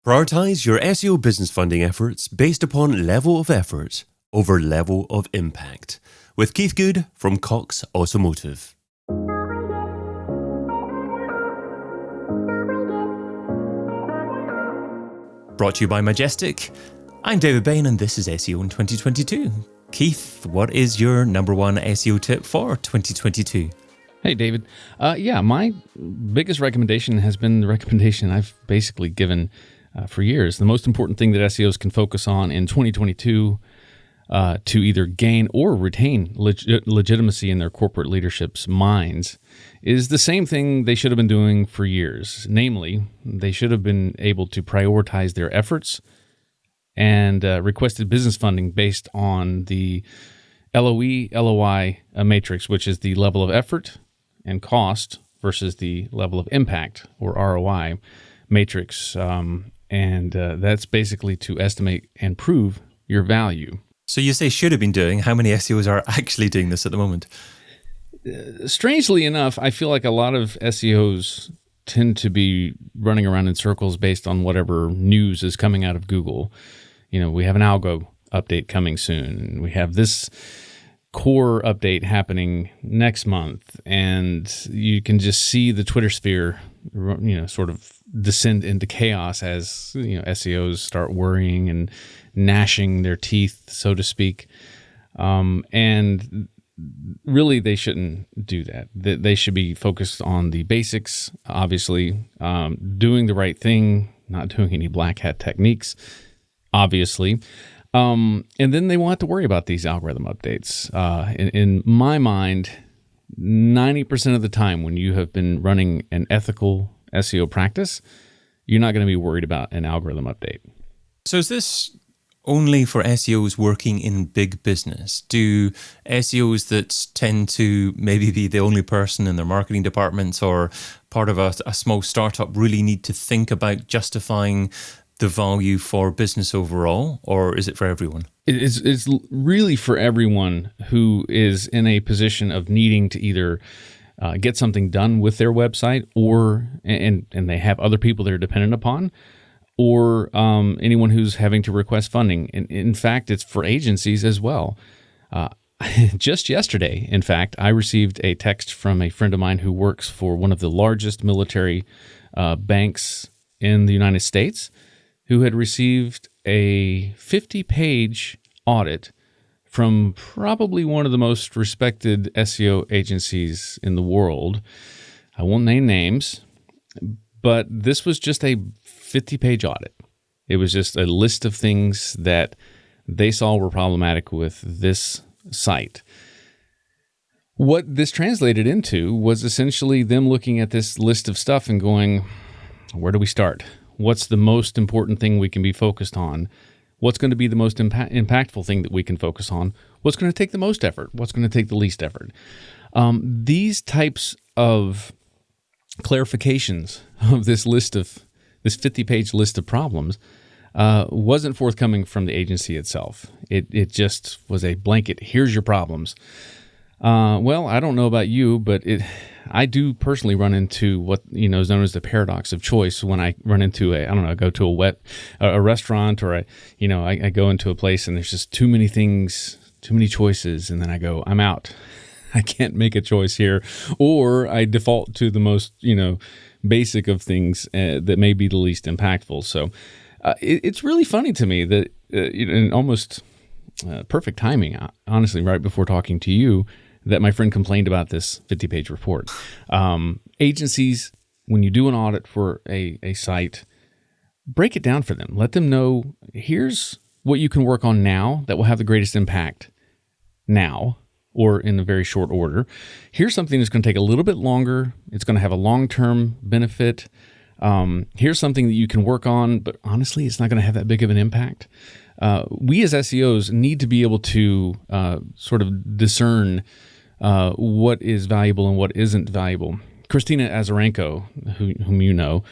Prioritise your SEO business funding efforts based upon level of effort over level of impact. With Keith Goode from Cox Automotive. Brought to you by Majestic. I'm David Bain and this is SEO in 2022. Keith, what is your number one SEO tip for 2022? Hey, David. My biggest recommendation has been the recommendation I've basically given for years. The most important thing that SEOs can focus on in 2022 to either gain or retain legitimacy in their corporate leadership's minds is the same thing they should have been doing for years. Namely, they should have been able to prioritize their efforts and requested business funding based on the LOE-LOI matrix, which is the level of effort and cost versus the level of impact, or ROI, matrix. And that's basically to estimate and prove your value. So you say should have been doing. How many SEOs are actually doing this at the moment? Strangely enough, I feel like a lot of SEOs tend to be running around in circles based on whatever news is coming out of Google. You know, we have an algo update coming soon. We have this core update happening next month, and you can just see the Twitter sphere, sort of descend into chaos as, SEOs start worrying and gnashing their teeth, so to speak. And really, they shouldn't do that. They should be focused on the basics, obviously, doing the right thing, not doing any black hat techniques, obviously. And then they won't have to worry about these algorithm updates. In my mind, 90% of the time when you have been running an ethical SEO practice, you're not going to be worried about an algorithm update. So is this only for SEOs working in big business? Do SEOs that tend to maybe be the only person in their marketing departments or part of a small startup really need to think about justifying the value for business overall, or is it for everyone? It's really for everyone who is in a position of needing to either get something done with their website, or and they have other people they're dependent upon, or anyone who's having to request funding. And in fact, it's for agencies as well. Just yesterday, in fact, I received a text from a friend of mine who works for one of the largest military banks in the United States, who had received a 50-page audit from probably one of the most respected SEO agencies in the world. I won't name names, but this was just a 50-page audit. It was just a list of things that they saw were problematic with this site. What this translated into was essentially them looking at this list of stuff and going, where do we start? What's the most important thing we can be focused on? What's going to be the most impactful thing that we can focus on? What's going to take the most effort? What's going to take the least effort? These types of clarifications of this 50-page list of problems wasn't forthcoming from the agency itself. It just was a blanket, here's your problems. Well, I don't know about you, but I do personally run into what is known as the paradox of choice when I run into I go to a restaurant, or I go into a place and there's just too many things, too many choices, and then I go, I'm out. I can't make a choice here, or I default to the most basic of things that may be the least impactful. So it's really funny to me that in almost perfect timing, honestly, right before talking to you, that my friend complained about this 50-page report. Agencies, when you do an audit for a site, break it down for them. Let them know, here's what you can work on now that will have the greatest impact now, or in a very short order. Here's something that's going to take a little bit longer. It's going to have a long-term benefit. Here's something that you can work on, but honestly, it's not going to have that big of an impact. We as SEOs need to be able to sort of discern what is valuable and what isn't valuable. Christina Azarenko, whom you know,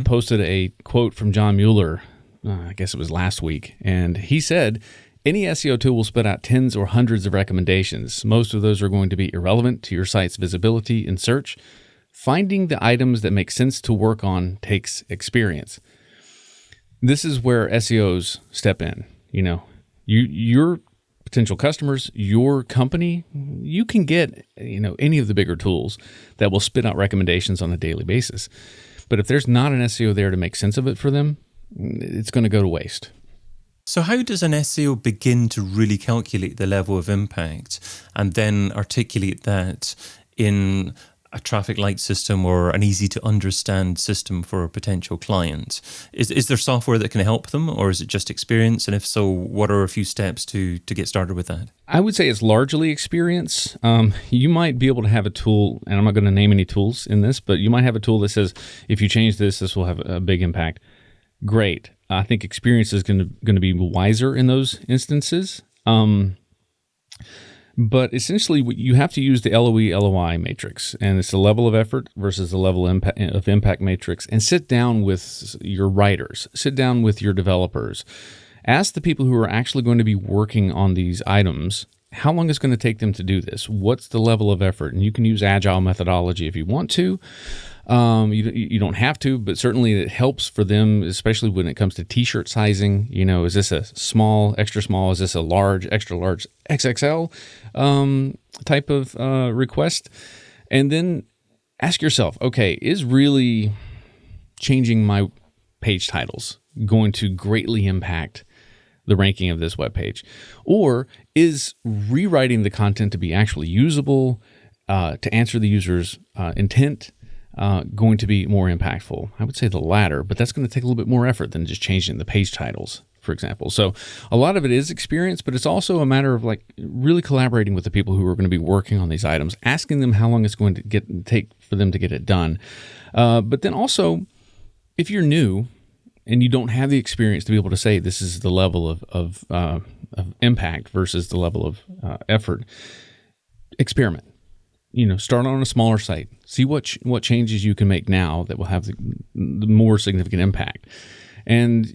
posted a quote from John Mueller, I guess it was last week, and he said, any SEO tool will spit out tens or hundreds of recommendations. Most of those are going to be irrelevant to your site's visibility in search. Finding the items that make sense to work on takes experience. This is where SEOs step in. Your potential customers, your company, you can get, any of the bigger tools that will spit out recommendations on a daily basis. But if there's not an SEO there to make sense of it for them, it's going to go to waste. So how does an SEO begin to really calculate the level of impact and then articulate that in a traffic light system or an easy to understand system for a potential client? Is there software that can help them, or is it just experience? And if so, what are a few steps to get started with that? I would say it's largely experience. You might be able to have a tool, and I'm not going to name any tools in this, but you might have a tool that says, if you change this, this will have a big impact. Great. I think experience is going to be wiser in those instances. But essentially, you have to use the LOE/LOI matrix, and it's the level of effort versus the level of impact matrix, and sit down with your writers, sit down with your developers. Ask the people who are actually going to be working on these items, how long it's going to take them to do this? What's the level of effort? And you can use agile methodology if you want to. You don't have to, but certainly it helps for them, especially when it comes to t-shirt sizing. Is this a small, extra small? Is this a large, extra large, XXL type of request? And then ask yourself, okay, is really changing my page titles going to greatly impact the ranking of this web page? Or is rewriting the content to be actually usable, to answer the user's intent, going to be more impactful? I would say the latter, but that's going to take a little bit more effort than just changing the page titles, for example. So a lot of it is experience, but it's also a matter of really collaborating with the people who are going to be working on these items, asking them how long it's going to take for them to get it done. But then also, if you're new and you don't have the experience to be able to say this is the level of impact versus the level of effort, experiment. Start on a smaller site. See what changes you can make now that will have the more significant impact, and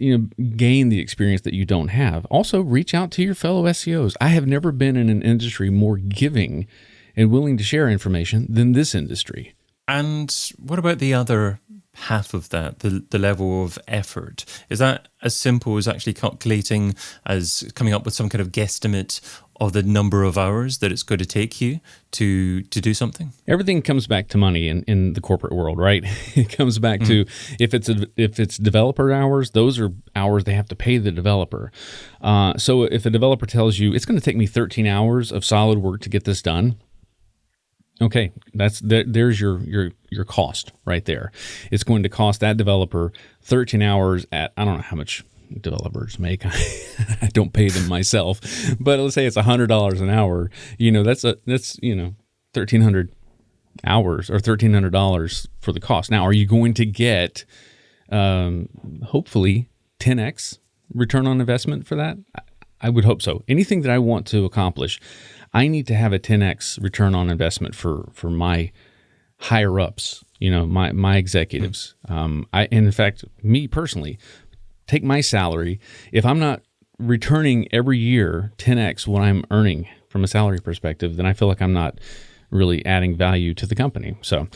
gain the experience that you don't have. Also, reach out to your fellow SEOs. I have never been in an industry more giving and willing to share information than this industry. And what about the other half of that, the level of effort? Is that as simple as actually calculating, as coming up with some kind of guesstimate of the number of hours that it's going to take you to do something? Everything comes back to money in the corporate world, right? It comes back to if it's developer hours, those are hours they have to pay the developer. So if a developer tells you it's going to take me 13 hours of solid work to get this done, okay, there's your cost right there. It's going to cost that developer 13 hours at, I don't know how much developers make. I don't pay them myself, but let's say it's $100 an hour. That's 1,300 hours or $1,300 for the cost. Now, are you going to get hopefully 10x return on investment for that? I would hope so. Anything that I want to accomplish, I need to have a 10x return on investment for my higher ups, my executives. And in fact, me personally, take my salary. If I'm not returning every year 10x what I'm earning from a salary perspective, then I feel like I'm not really adding value to the company. So,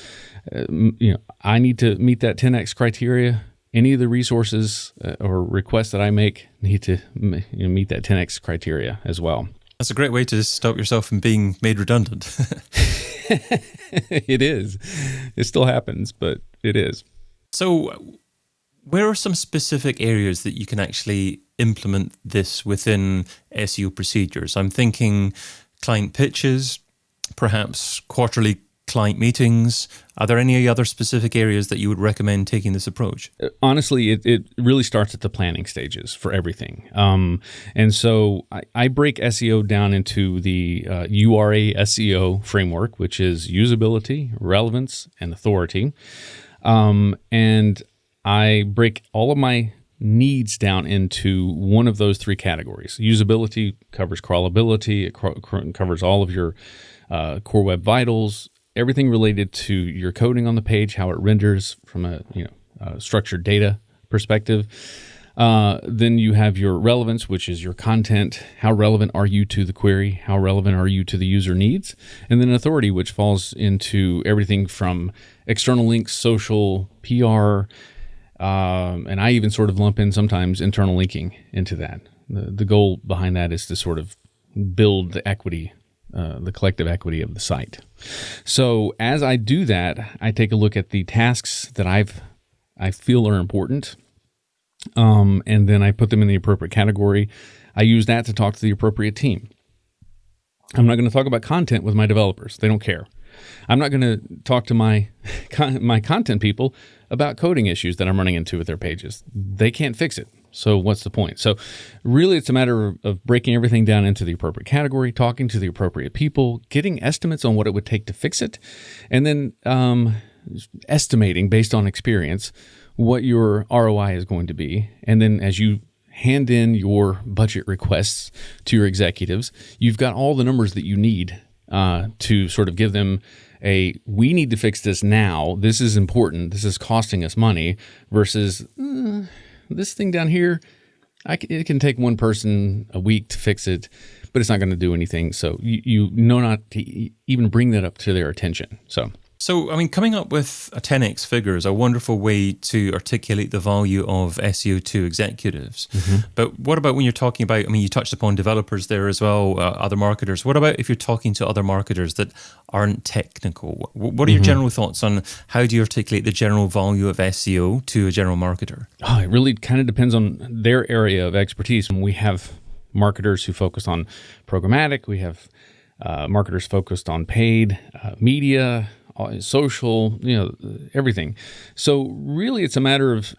I need to meet that 10x criteria. Any of the resources or requests that I make need to meet that 10x criteria as well. That's a great way to stop yourself from being made redundant. It is. It still happens, but it is. So where are some specific areas that you can actually implement this within SEO procedures? I'm thinking client pitches, perhaps quarterly client meetings. Are there any other specific areas that you would recommend taking this approach? Honestly, it really starts at the planning stages for everything. And so I break SEO down into the URA SEO framework, which is usability, relevance, and authority. And I break all of my needs down into one of those three categories. Usability covers crawlability. It covers all of your core web vitals, everything related to your coding on the page, how it renders from a structured data perspective. Then you have your relevance, which is your content. How relevant are you to the query? How relevant are you to the user needs? And then authority, which falls into everything from external links, social, PR, and I even sort of lump in sometimes internal linking into that. The goal behind that is to sort of build the equity, the collective equity of the site. So as I do that, I take a look at the tasks that I feel are important, and then I put them in the appropriate category. I use that to talk to the appropriate team. I'm not going to talk about content with my developers. They don't care. I'm not going to talk to my content people about coding issues that I'm running into with their pages. They can't fix it. So what's the point? So really, it's a matter of breaking everything down into the appropriate category, talking to the appropriate people, getting estimates on what it would take to fix it, and then estimating based on experience what your ROI is going to be. And then as you hand in your budget requests to your executives, you've got all the numbers that you need to sort of give them we need to fix this now. This is important. This is costing us money versus this thing down here. It can take one person a week to fix it, but it's not going to do anything. So you know not to even bring that up to their attention. So, I mean, coming up with a 10x figure is a wonderful way to articulate the value of SEO to executives. Mm-hmm. But what about when you're talking about, I mean, you touched upon developers there as well, other marketers. What about if you're talking to other marketers that aren't technical? What are your general thoughts on how do you articulate the general value of SEO to a general marketer? Oh, it really kind of depends on their area of expertise. And we have marketers who focus on programmatic. We have marketers focused on paid media, social, everything. So really it's a matter of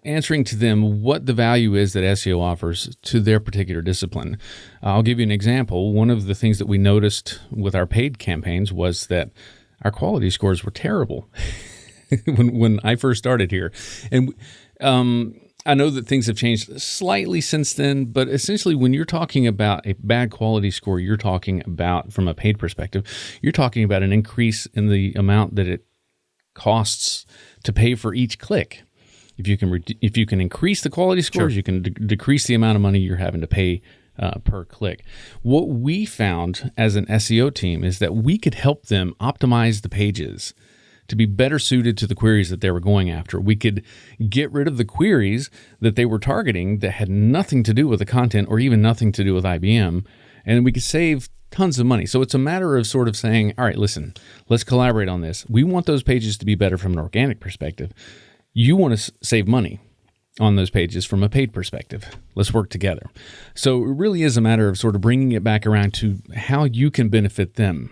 answering to them what the value is that SEO offers to their particular discipline. I'll give you an example. One of the things that we noticed with our paid campaigns was that our quality scores were terrible when I first started here. And I know that things have changed slightly since then, but essentially when you're talking about a bad quality score, you're talking about, from a paid perspective, you're talking about an increase in the amount that it costs to pay for each click. If you can increase the quality scores, sure, you can decrease the amount of money you're having to pay per click. What we found as an SEO team is that we could help them optimize the pages to be better suited to the queries that they were going after. We could get rid of the queries that they were targeting that had nothing to do with the content or even nothing to do with IBM, and we could save tons of money. So it's a matter of sort of saying, all right, listen, let's collaborate on this. We want those pages to be better from an organic perspective. You want to save money on those pages from a paid perspective. Let's work together. So it really is a matter of sort of bringing it back around to how you can benefit them.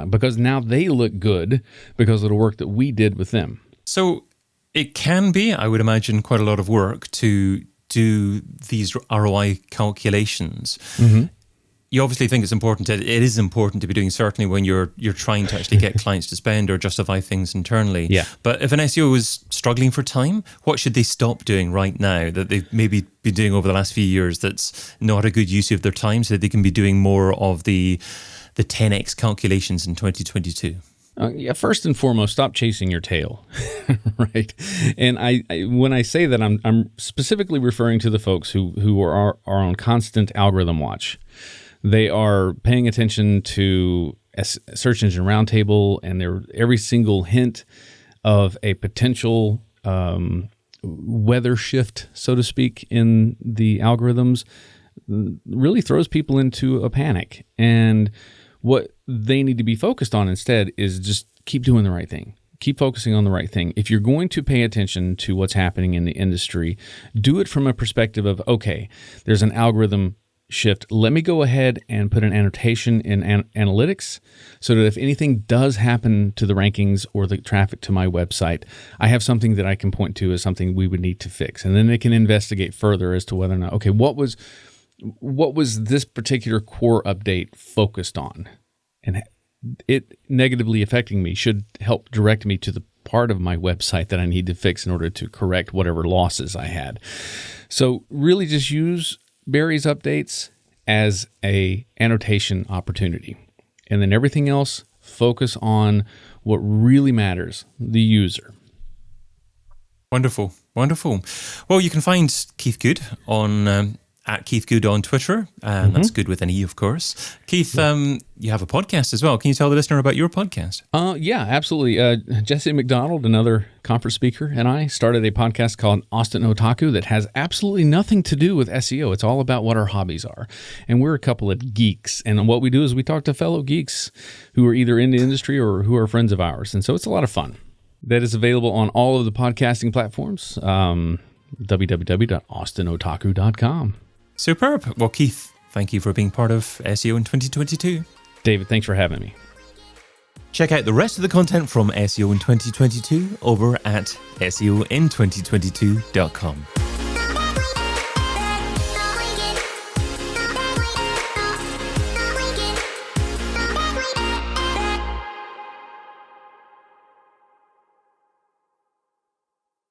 Because now they look good because of the work that we did with them. So it can be, I would imagine, quite a lot of work to do these ROI calculations. Mm-hmm. You obviously think it's important. It is important to be doing, certainly when you're trying to actually get clients to spend or justify things internally. Yeah. But if an SEO is struggling for time, what should they stop doing right now that they've maybe been doing over the last few years that's not a good use of their time so that they can be doing more of the 10x calculations in 2022? First and foremost, stop chasing your tail, right? And I when I say that, I'm specifically referring to the folks who are on constant algorithm watch. They are paying attention to Search Engine Roundtable and every single hint of a potential weather shift, so to speak, in the algorithms really throws people into a panic. And what they need to be focused on instead is just keep doing the right thing. Keep focusing on the right thing. If you're going to pay attention to what's happening in the industry, do it from a perspective of, okay, there's an algorithm shift. Let me go ahead and put an annotation in analytics so that if anything does happen to the rankings or the traffic to my website, I have something that I can point to as something we would need to fix. And then they can investigate further as to whether or not, okay, what was this particular core update focused on? And it negatively affecting me should help direct me to the part of my website that I need to fix in order to correct whatever losses I had. So really just use Barry's updates as a annotation opportunity. And then everything else, focus on what really matters, the user. Wonderful. Well, you can find Keith Goode on at Keith Goode on Twitter, and that's Good with an E, of course. Keith, you have a podcast as well. Can you tell the listener about your podcast? Yeah, absolutely. Jesse McDonald, another conference speaker, and I started a podcast called Austin Otaku that has absolutely nothing to do with SEO. It's all about what our hobbies are. And we're a couple of geeks. And what we do is we talk to fellow geeks who are either in the industry or who are friends of ours. And so it's a lot of fun. That is available on all of the podcasting platforms, www.austinotaku.com. Superb. Well, Keith, thank you for being part of SEO in 2022. David, thanks for having me. Check out the rest of the content from SEO in 2022 over at SEOin2022.com.